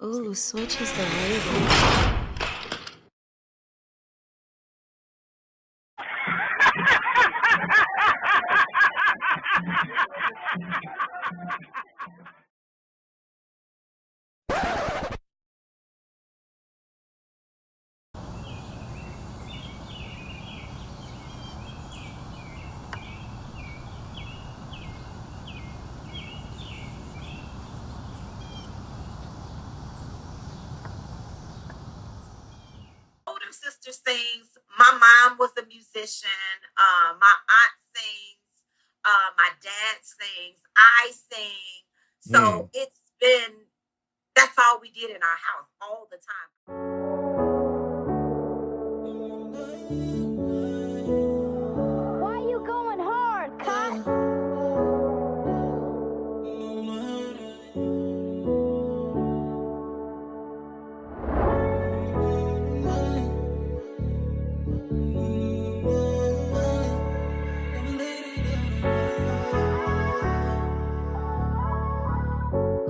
Ooh, Switch is the label. Older sister sings. My mom was a musician. My aunt sings. My dad sings. I sing. So it's been, that's all we did in our house all the time. Why you going hard, cut?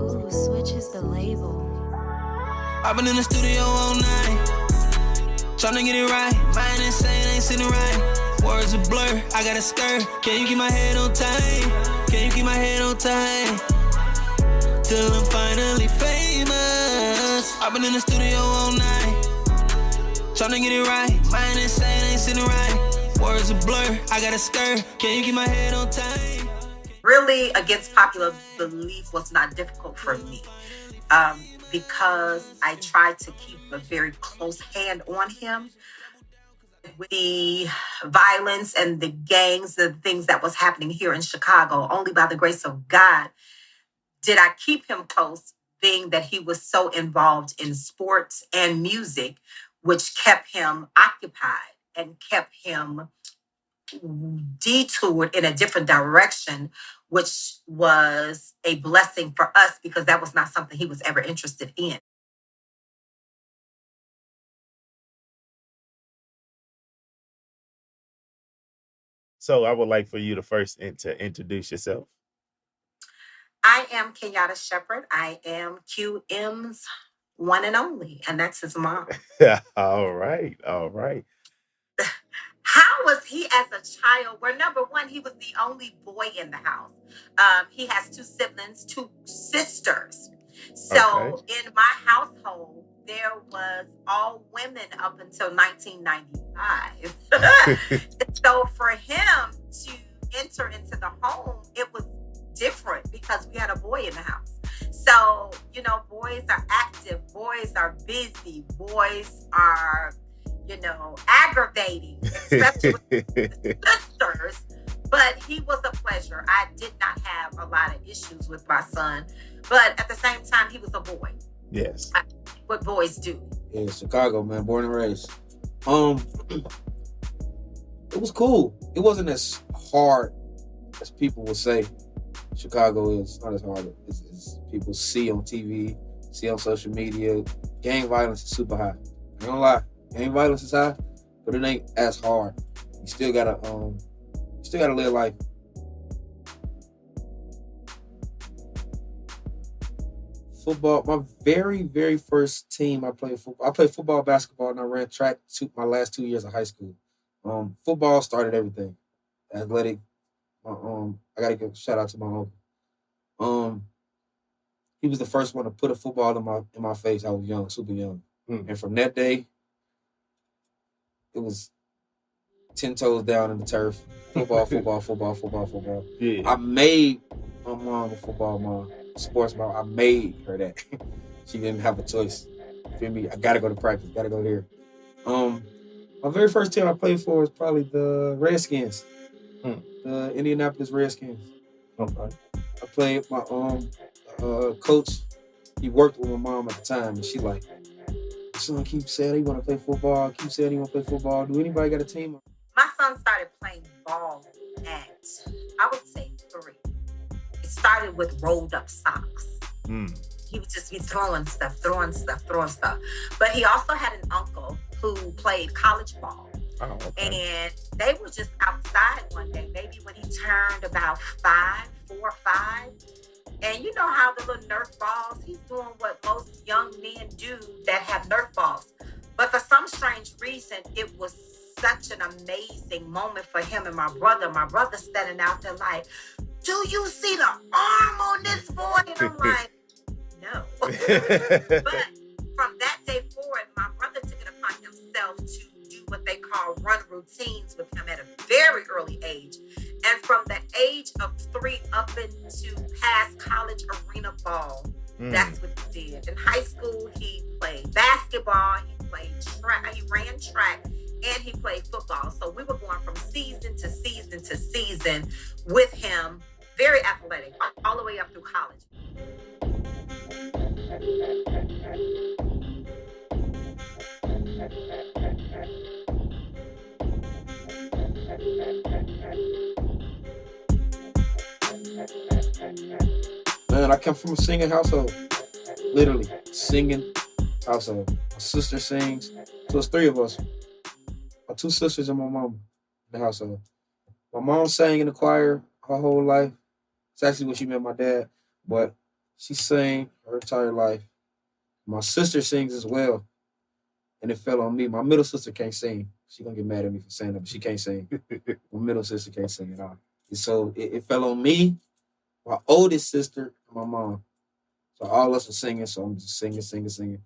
Ooh, Switch is the label. I've been in the studio all night, tryna get it right. Mind insane, ain't sitting right. Words a blur, I got a skirt. Can you keep my head on tight? Can you keep my head on tight? Till I'm finally famous. I've been in the studio all night, tryna get it right. Mind insane, ain't sitting right. Words a blur, I got a skirt. Can you keep my head on tight? Really, against popular belief was not difficult for me because I tried to keep a very close hand on him. With the violence and the gangs, the things that was happening here in Chicago, only by the grace of God did I keep him close, being that he was so involved in sports and music, which kept him occupied and kept him detoured in a different direction, which was a blessing for us because that was not something he was ever interested in. So I would like for you to first to introduce yourself. I am Kenyatta Shepherd. I am QM's one and only, and that's his mom. All right. All right. How was he as a child? Well, number one, he was the only boy in the house. He has two siblings, two sisters. So in my household, there was all women up until 1995. So for him to enter into the home, it was different because we had a boy in the house. So, you know, boys are active, boys are busy, boys are, you know, aggravating, especially with sisters. But he was a pleasure. I did not have a lot of issues with my son, but at the same time, he was a boy. Yes. What boys do. Yeah, Chicago, man, born and raised. It was cool. It wasn't as hard as people would say. Chicago is not as hard as people see on TV, see on social media. Gang violence is super high. I ain't gonna lie, gang violence is high, but it ain't as hard. You still gotta live life. Football, my very, very first team I played football. I played football, basketball, and I ran track my last 2 years of high school. Football started everything. Athletic. I gotta give a shout out to my uncle. He was the first one to put a football in my face. I was young, super young. And from that day, it was 10 toes down in the turf. Football, football, football, football, football. Yeah. I made my mom a football mom, sports mom. I made her that. She didn't have a choice. You feel me? I gotta go to practice. Gotta go here. My very first team I played for was probably the Redskins, the Indianapolis Redskins. Okay. I played my coach. He worked with my mom at the time, and she like, son keep saying he want to play football. Keep saying he want to play football. Do anybody got a team? My son started playing ball at, I would say, 3. It started with rolled up socks. He would just be throwing stuff. But he also had an uncle who played college ball. Oh, okay. And they were just outside one day, maybe when he turned about 4 or 5. And you know how the little Nerf balls, he's doing what most young men do that have Nerf balls. But for some strange reason, it was such an amazing moment for him and my brother. My brother standing out there like, do you see the arm on this boy? And I'm like, no. But from that day forward, my brother took it upon himself to do what they call run routines with him at a very early age. And from the age of 3 up into past college arena ball, that's what he did. In high school, he played basketball, he played track, he ran track, and he played football. So we were going from season to season to season with him, very athletic, all the way up through college. Man, I come from a singing household. Literally, singing household. My sister sings. So it's 3 of us. My 2 sisters and my mom in the household. My mom sang in the choir her whole life. It's actually what she met my dad. But she sang her entire life. My sister sings as well. And it fell on me. My middle sister can't sing. She's going to get mad at me for saying that, but she can't sing. My middle sister can't sing at all. And so it fell on me, my oldest sister, and my mom. So all of us were singing, so I'm just singing.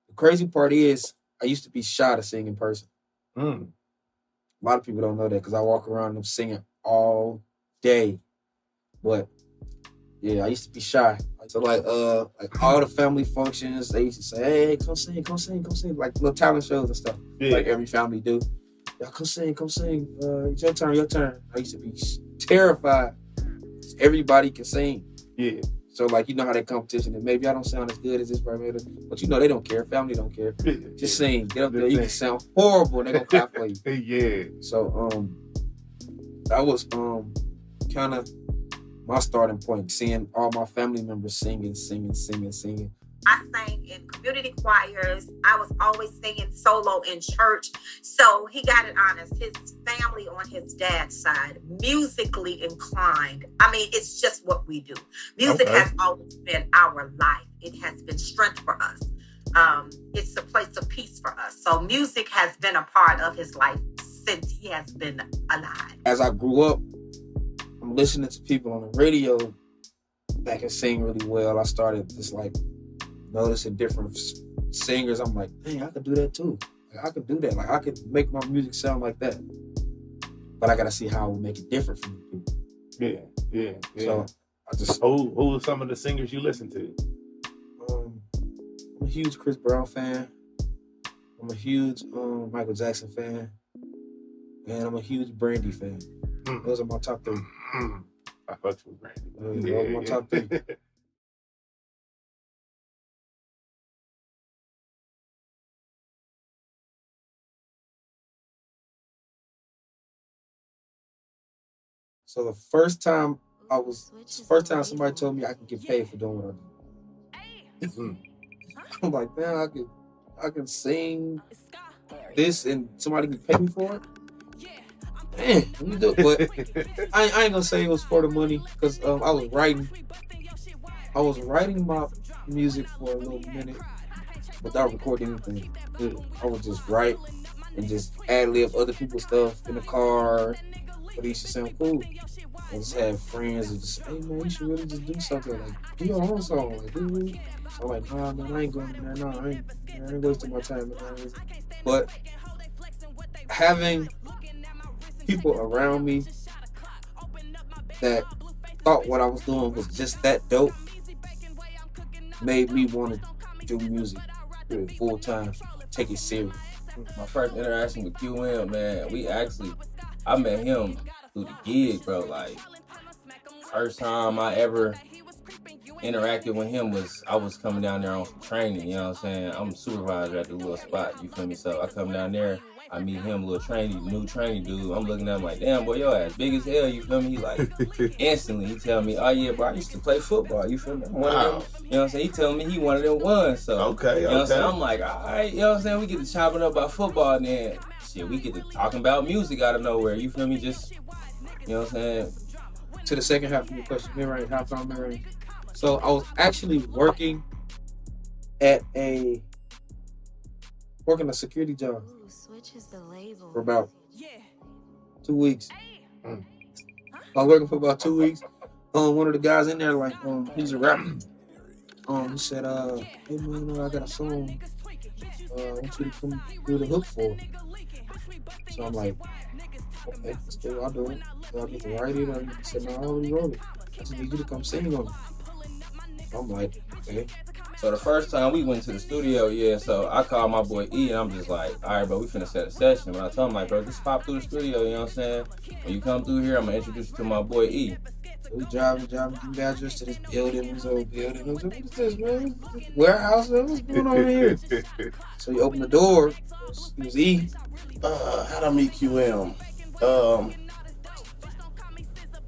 The crazy part is, I used to be shy to sing in person. A lot of people don't know that because I walk around and I'm singing all day. But yeah, I used to be shy. So like all the family functions, they used to say, hey, come sing, like little talent shows and stuff, like every family do. Y'all come sing. It's your turn. I used to be terrified. Everybody can sing. Yeah. So like, you know how that competition, and maybe I don't sound as good as this person, but you know they don't care. Family don't care. Just sing. Get up there. You can sound horrible and they're gonna clap for you. Yeah. So that was kind of my starting point, seeing all my family members singing. I sang in community choirs. I was always singing solo in church. So he got it honest. His family on his dad's side, musically inclined. I mean, it's just what we do. Music has always been our life. It has been strength for us. It's a place of peace for us. So music has been a part of his life since he has been alive. As I grew up, I'm listening to people on the radio that can sing really well. I started just like noticing different singers. I'm like, dang, I could do that too. Like, I could do that. Like, I could make my music sound like that. But I gotta see how I would make it different from the people. Yeah. So I just who are some of the singers you listen to? I'm a huge Chris Brown fan. I'm a huge Michael Jackson fan. And I'm a huge Brandy fan. Those are my top 3. I fucked with Brandy. Those are my top 3. So the first time somebody told me I could get paid for doing what I do. I'm like, man, I can sing this and somebody can pay me for it. Man, let me do it. But I ain't gonna say it was for the money because I was writing my music for a little minute without recording anything. I would just write and just ad-lib other people's stuff in the car. But it used to sound cool. I just had friends and just, hey man, you should really just do something. Like, do your own song. Like, dude. So I'm like, nah, man, I ain't going there. No, I ain't wasting my time. But having people around me that thought what I was doing was just that dope made me want to do music full time, take it serious. My first interaction with QM, man, I met him through the gig, bro. Like, first time I ever interacted with him was I was coming down there on some training, you know what I'm saying? I'm a supervisor at the little spot, you feel me? So I come down there, I meet him, new training dude. I'm looking at him like, damn, boy, your ass big as hell, you feel me? He like, instantly, he tell me, oh yeah, bro, I used to play football, you feel me? I'm one of them, you know what I'm saying? He telling me he one of them ones, so, you know what I'm saying? I'm like, all right, you know what I'm saying? We get to chopping up about football, and then, shit, we get to talking about music out of nowhere, you feel me? Just, you know what I'm saying? To the second half of your question, halftime mid-range. So I was actually working a security job Ooh, Switch is the label. for about 2 weeks. I was working for about 2 weeks. One of the guys in there, like, he's a rapper. He said, hey man, I got a song. I want you to come do the hook for it. So I'm like, okay, let's do it. I'll do it. So I get to write it. He said, no, I already wrote it. I just need you to come sing on it. I'm like, okay. So the first time we went to the studio, so I called my boy E, and I'm just like, all right, bro, we finna set a session. But I told him, like, bro, just pop through the studio, you know what I'm saying? When you come through here, I'm gonna introduce you to my boy E. So we driving through the address to this building, this old building. I was like, what is this, man? Warehouse, man? What's going on here? So he opened the door. It was E. How'd I meet QM?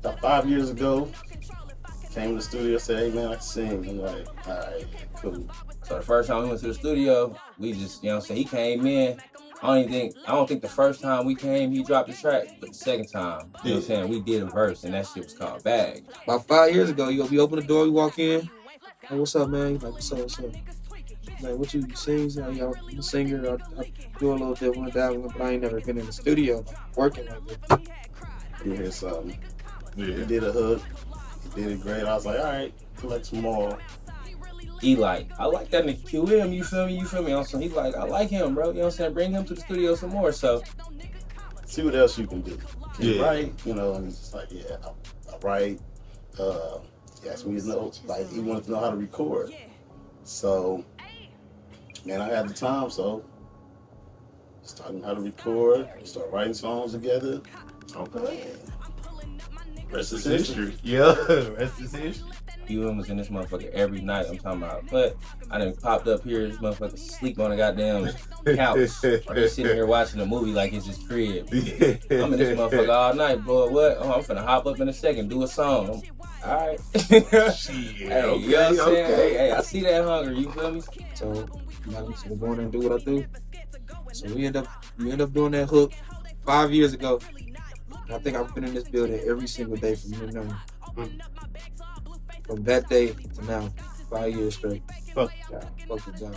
About 5 years ago, came to the studio, said, hey man, I can sing. I'm like, all right, cool. So the first time we went to the studio, we just, you know what I'm saying, he came in. I don't think the first time we came, he dropped the track, but the second time, you know what I'm saying, we did a verse, and that shit was called Bag. About 5 years ago, we open the door, we walk in. Hey, what's up, man? He's like, what's up? Like, what you sing? Like, I'm a singer. I do a little different with that, but I ain't never been in the studio working like that. You hear something. He did a hook. He did it great. I was like, all right, collect some more. He like, I like that nigga QM, you feel me? Also, he's like, I like him, bro. You know what I'm saying? Bring him to the studio some more. So, see what else you can do. Can you write? You know, and it's just like, yeah, I write. He asked me to know, like, he wanted to know how to record. So, man, I had the time, so starting how to record, start writing songs together. Okay. Rest is history. Yeah, rest is history. QM was in this motherfucker every night. I'm talking about, but I done popped up here, this motherfucker sleep on the goddamn couch. Or just sitting here watching a movie like it's his crib. I'm in this motherfucker all night, boy. What? Oh, I'm finna hop up in a second, do a song. All right. Shit, hey, okay, you know what I'm saying? Hey, I see that hunger. You feel me? So we go in and do what I do. So we end up doing that hook 5 years ago. And I think I've been in this building every single day from then on. From that day to now, 5 years straight. Fuck the job. Fuck the job.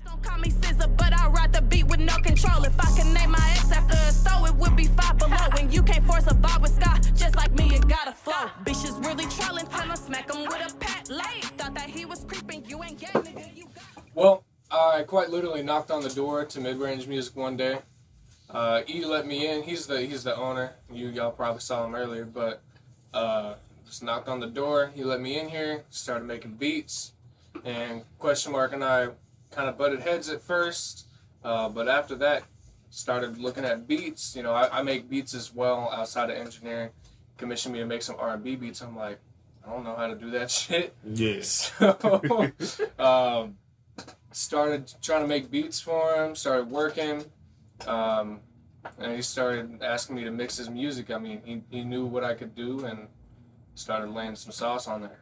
Don't call me scissor, but I ride the beat with no control. If I can name my ex after a stove, it would be Five Below. And you can't force a vibe with Scott, just like me, it gotta flow. Bitches really trolling, tell him smack him with a pat late. Thought that he was creeping, you ain't gay, nigga, you got. Well, I quite literally knocked on the door to Mid-Range Music one day. E let me in. He's the owner. Y'all probably saw him earlier, but just knocked on the door. He let me in here, started making beats, and Question Mark and I kind of butted heads at first, but after that, started looking at beats. You know, I make beats as well outside of engineering. Commissioned me to make some R&B beats. I'm like, I don't know how to do that shit. Yes. So, started trying to make beats for him, started working, and he started asking me to mix his music. I mean, he knew what I could do and started laying some sauce on there.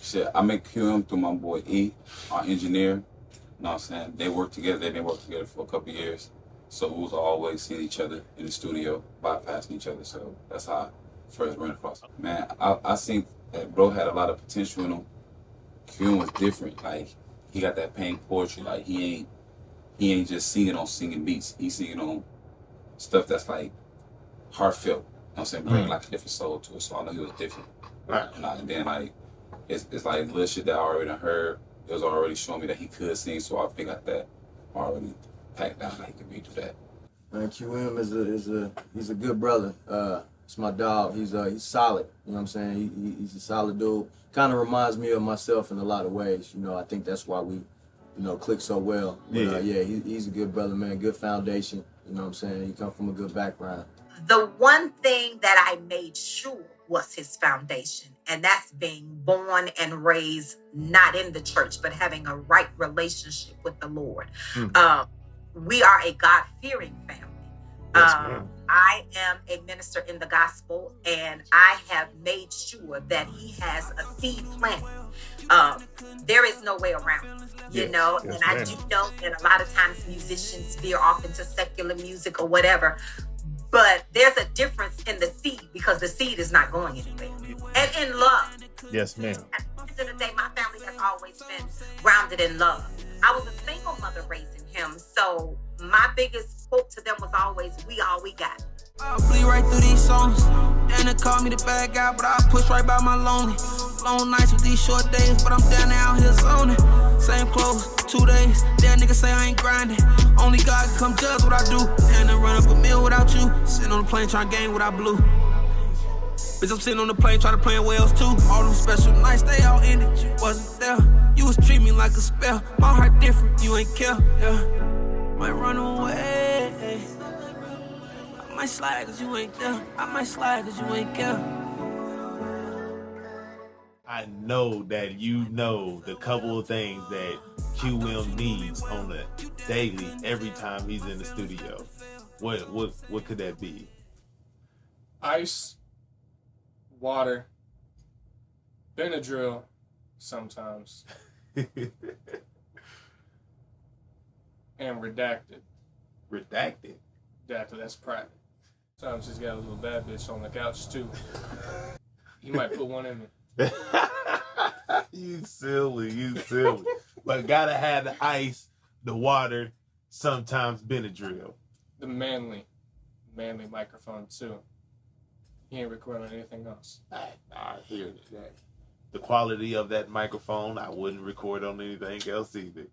Shit, I make QM through my boy E, our engineer. You know what I'm saying? They work together. They've been working together for a couple of years. So we was always seeing each other in the studio, bypassing each other. So that's how I first ran across. Man, I seen that bro had a lot of potential in him. QM was different. Like, he got that pain poetry. Like, he ain't just singing beats. He's singing on stuff that's like heartfelt. You know what I'm saying? Bring like a different soul to it. So I know he was different. Right. And then like it's like little shit that I already done heard. It was already showing me that he could sing, so I think got that already packed down that he could redo that. Man, QM he's a good brother. It's my dog. He's solid. You know what I'm saying? He's a solid dude. Kind of reminds me of myself in a lot of ways. You know, I think that's why we, click so well. But, he's a good brother, man. Good foundation. You know what I'm saying? He come from a good background. The one thing that I made sure was his foundation, and that's being born and raised not in the church, but having a right relationship with the Lord. We are a God-fearing family. Yes, I am a minister in the gospel, and I have made sure that he has a seed planted. There is no way around it, and I do know that a lot of times musicians veer off into secular music or whatever, but there's a difference in the seed because the seed is not going anywhere. And in love. Yes, ma'am. in the day, my family has always been grounded in love. I was a single mother raising him, so my biggest quote to them was always, we all we got. I'll bleed right through these songs. And they call me the bad guy, but I push right by my lonely. Long nights with these short days, but I'm down there out here zoning. Same clothes, 2 days. That nigga say I ain't grinding. Only God can come judge what I do. And I run up a meal without you. Sitting on the plane trying to game without blue. Bitch, I'm sitting on the plane trying to play in Wales too. All them special nights, they all ended. You wasn't there. You was treating me like a spell. My heart different, you ain't care. Yeah. Might run away. I might slide cause you ain't there. I might slide cause you ain't care. I know that you know the couple of things that QM needs on the daily every time he's in the studio. What could that be? Ice, water, Benadryl sometimes, and redacted. Redacted? Redacted, that's private. Sometimes he's got a little bad bitch on the couch too. He might put one in me. You silly. But gotta have the ice, the water, sometimes Benadryl. The manly microphone too. He ain't recording anything else. I hear that. The quality of that microphone, I wouldn't record on anything else either.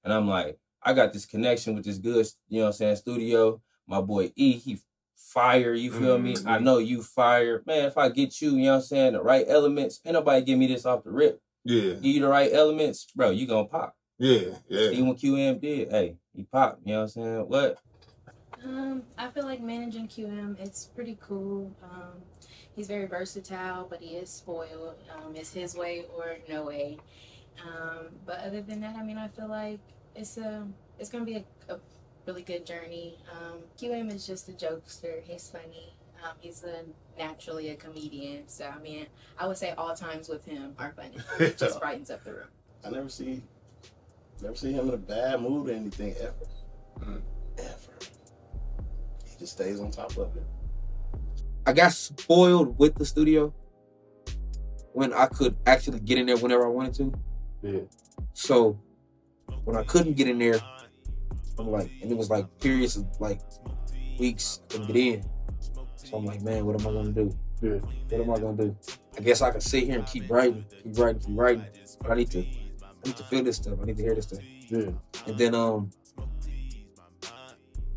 And I'm like, I got this connection with this good, you know what I'm saying, studio. My boy E, he fire, you feel me? I know you fire. Man, if I get you, you know what I'm saying, the right elements, ain't nobody give me this off the rip. Yeah. Give you the right elements, bro, you gonna pop. Yeah. See what QM did, hey, he popped, you know what I'm saying? What? I feel like managing QM, it's pretty cool. He's very versatile, but he is spoiled. It's his way or no way. But other than that, I mean, I feel like it's gonna be a really good journey. QM is just a jokester. He's funny. He's naturally a comedian. So I mean, I would say all times with him are funny. It just brightens up the room. I never see him in a bad mood or anything ever. Ever. He just stays on top of it. I got spoiled with the studio when I could actually get in there whenever I wanted to. Yeah. So when I couldn't get in there, I'm like, and it was like periods of like weeks I couldn't get in. So I'm like, man, what am I gonna do? Yeah. What am I gonna do? I guess I can sit here and keep writing. But I need to feel this stuff. I need to hear this stuff. Yeah. And then a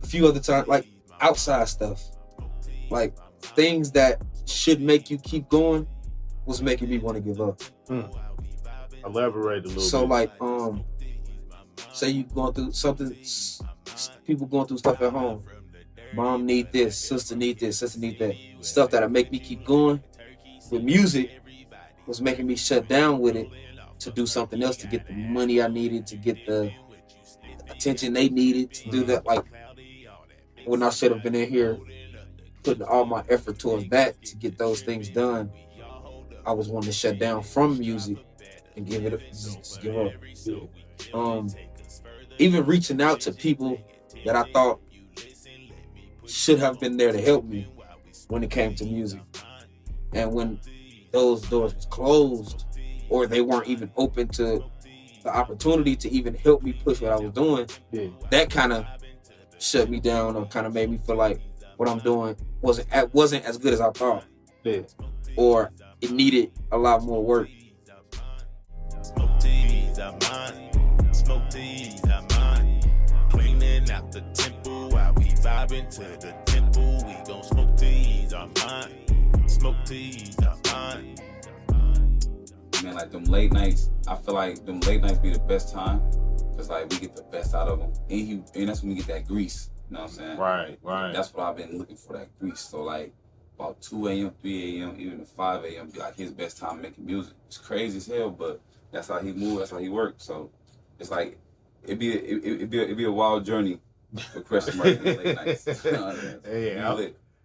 few other times, like outside stuff, like things that should make you keep going was making me want to give up. Elaborate a little bit. So like, say you going through something, people going through stuff at home. Mom need this, sister need this, sister need that. Stuff that'll make me keep going. With music was making me shut down with it to do something else, to get the money I needed, to get the attention they needed, to do that. Like when I should have been in here putting all my effort towards that to get those things done, I was wanting to shut down from music and give it up, just give up. Even reaching out to people that I thought should have been there to help me when it came to music. And when those doors was closed or they weren't even open to the opportunity to even help me push what I was doing, that kind of shut me down or kind of made me feel like what I'm doing wasn't as good as I thought. Yeah. Or it needed a lot more work. Smoke teas, I'm on. Smoke teas, I'm on. Cleaning out the temple while we vibing to the temple. We gon' smoke teas, I'm on. Smoke teas, I'm on. Man, like them late nights, I feel like them late nights be the best time. Cause like we get the best out of them. And that's when we get that grease. You know what I'm saying? Right. That's what I've been looking for, that grease. So like about 2 a.m., 3 a.m., even to 5 a.m. be like his best time making music. It's crazy as hell, but that's how he moves, that's how he works. So it's like it'd be a wild journey with question mark in the late nights.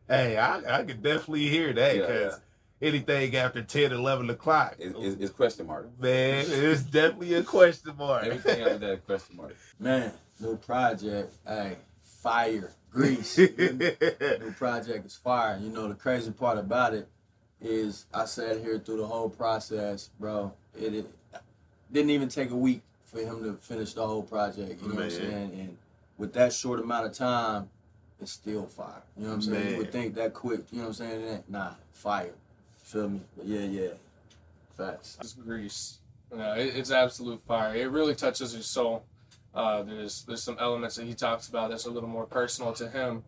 I could definitely hear that because anything after 10, 11 o'clock is question mark. Man, it's definitely a question mark. Everything after that question mark. Man, new project, hey, fire, grease. New project is fire. You know, the crazy part about it is I sat here through the whole process, bro. it didn't even take a week for him to finish the whole project. You know what I'm saying? And with that short amount of time, it's still fire. You know what I'm saying? You would think that quick. You know what I'm saying? Nah, fire. Feel me? But yeah. Facts. It's Grease. It's absolute fire. It really touches your soul. There's some elements that he talks about that's a little more personal to him.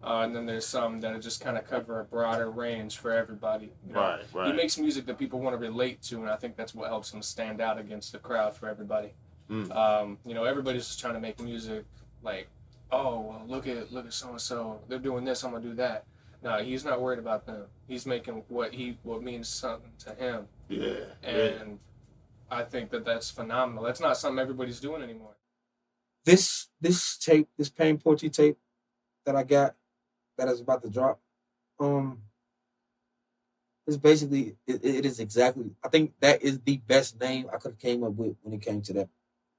And then there's some that just kind of cover a broader range for everybody. You know? Right. He makes music that people want to relate to, and I think that's what helps him stand out against the crowd for everybody. Everybody's just trying to make music like, oh, well, look at so-and-so. They're doing this, I'm going to do that. No, he's not worried about them. He's making what means something to him. Yeah. And I think that's phenomenal. That's not something everybody's doing anymore. This tape, this Pain Poetry tape that I got, that is about to drop, it's basically, it is exactly, I think that is the best name I could have came up with when it came to that.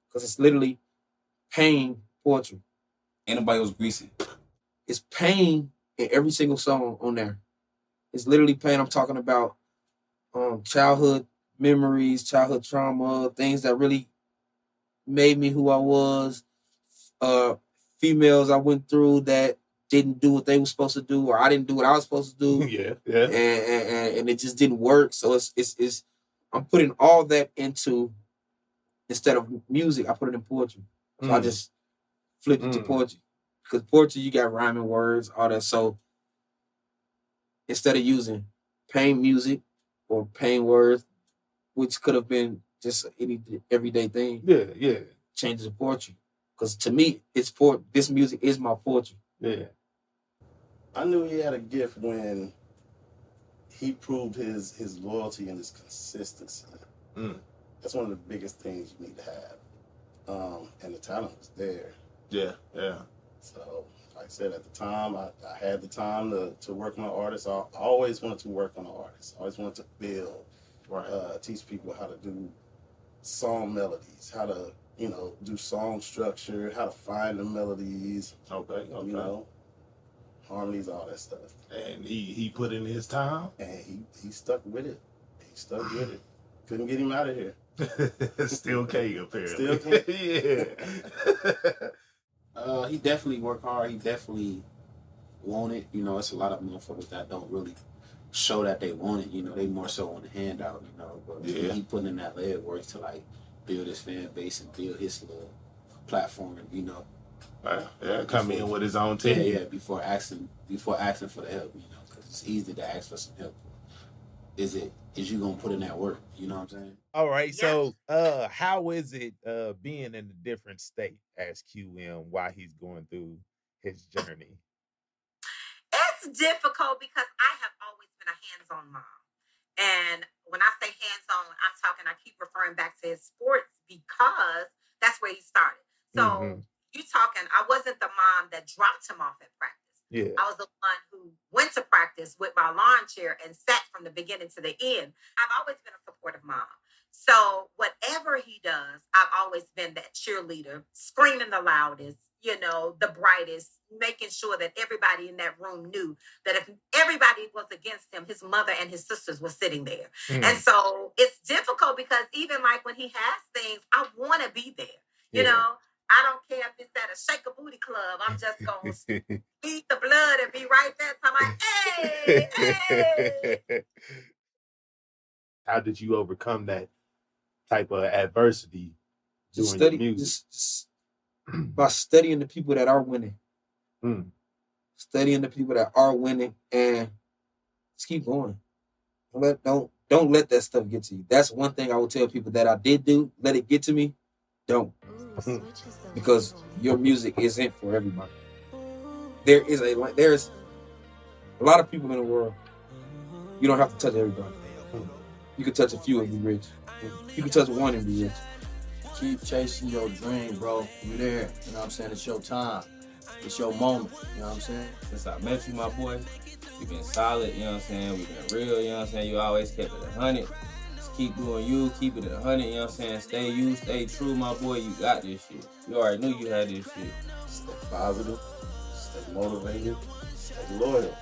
Because it's literally pain poetry. Anybody was greasy. It's pain in every single song on there. It's literally pain. I'm talking about childhood memories, childhood trauma, things that really made me who I was, females I went through that didn't do what they were supposed to do, or I didn't do what I was supposed to do. Yeah. And it just didn't work. So it's I'm putting all that into, instead of music, I put it in poetry. So I just flipped it to poetry. Because poetry, you got rhyming words, all that. So instead of using pain music or pain words, which could have been just any everyday thing, change it to poetry. Because to me, this music is my poetry. Yeah. I knew he had a gift when he proved his loyalty and his consistency. That's one of the biggest things you need to have. And the talent was there. Yeah. So, like I said, at the time, I had the time to work on an artist. I always wanted to work on an artist. I always wanted to build, teach people how to do song melodies, how to, do song structure, how to find the melodies. Okay. Harmonies, all that stuff. And he put in his time. And he stuck with it. Couldn't get him out of here. Still can't, apparently. Still can't. Yeah. He definitely worked hard. He definitely want it. It's a lot of motherfuckers that don't really show that they want it. They more so on the handout. But he putting in that leg work to build his fan base and build his little platform. Come in with his own team. Yeah. Before asking for the help. Because it's easy to ask for some help. Is you gonna put in that work? You know what I'm saying? All right. So, how is it being in a different state as QM while he's going through his journey? It's difficult because I have always been a hands-on mom. And when I say hands-on, I keep referring back to his sports because that's where he started. So you talking, I wasn't the mom that dropped him off at practice. Yeah. I was the one who went to practice with my lawn chair and sat from the beginning to the end. I've always been a supportive mom. So whatever he does, I've always been that cheerleader, screaming the loudest, the brightest, making sure that everybody in that room knew that if everybody was against him, his mother and his sisters were sitting there. And so it's difficult because even when he has things, I want to be there. You know, I don't care if it's at a shake a booty club. I'm just going to beat the blood and be right there. So I'm like, hey. How did you overcome that type of adversity doing your music? Just by studying the people that are winning. Studying the people that are winning and just keep going. Don't let that stuff get to you. That's one thing I would tell people that I did do. Let it get to me. Don't. Because your music isn't for everybody. There's a lot of people in the world. You don't have to touch everybody. You can touch a few and be rich. You can touch one and be rich. Keep chasing your dream, bro. You there. You know what I'm saying? It's your time. It's your moment. You know what I'm saying? Since I met you, my boy, we've been solid, you know what I'm saying? We've been real, you know what I'm saying? You always kept it 100. Just keep doing you, keep it 100, you know what I'm saying? Stay you, stay true, my boy. You got this shit. You already knew you had this shit. Stay positive, stay motivated, stay loyal.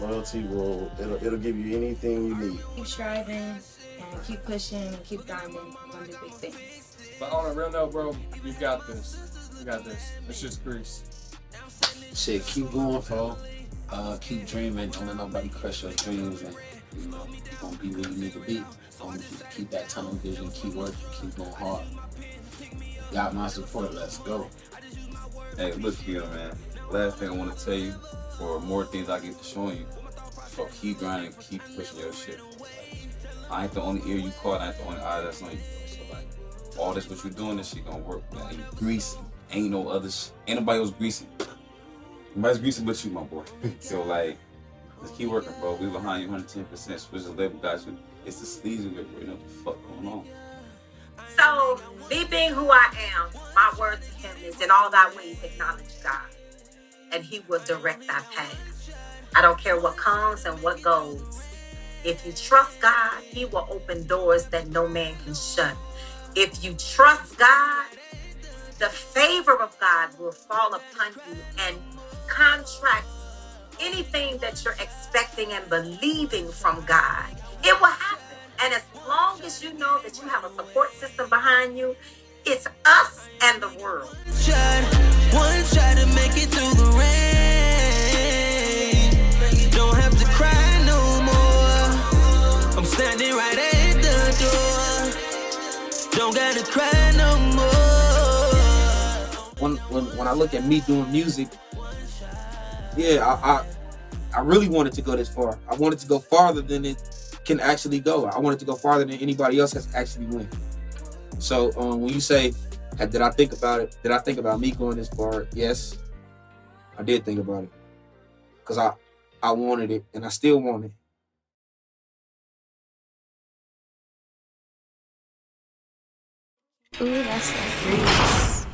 Loyalty it'll give you anything you need. Keep striving and keep pushing and keep grinding. We're gonna do big things. But on a real note, bro, you got this. You got this. It's just grease. Shit, keep going, fo. Keep dreaming. Don't let nobody crush your dreams, and you know you're gonna be where you need to be. Keep that tunnel vision. Keep working. Keep going hard. Got my support. Let's go. Hey, look here, man. Last thing I want to tell you, for more things I get to showing you, so keep grinding, keep pushing your shit. I ain't the only ear you caught, I ain't the only eye that's on you. So like, all this what you doing, this shit gonna work. Man, you greasy. Ain't no other ain't nobody else greasy. Nobody's greasy but you, my boy. So like, let's keep working, bro. We behind you 110%. Switch the label, got you. It's the sleazy whip, you know what the fuck going on. So, me being who I am, my word to him is, in all thy ways acknowledge God, and he will direct thy path. I don't care what comes and what goes. If you trust God, he will open doors that no man can shut. If you trust God, the favor of God will fall upon you and contract anything that you're expecting and believing from God. It will happen. And as long as you know that you have a support system behind you, it's us and the world. One shot to make it through the rain. Don't have to cry no more. I'm standing right at the door. Don't gotta cry no more. When I look at me doing music, yeah, I really wanted to go this far. I wanted to go farther than it can actually go. I wanted to go farther than anybody else has actually went. So when you say, did I think about it? Did I think about me going this far? Yes, I did think about it. Because I wanted it, and I still want it. Ooh, that's like grease.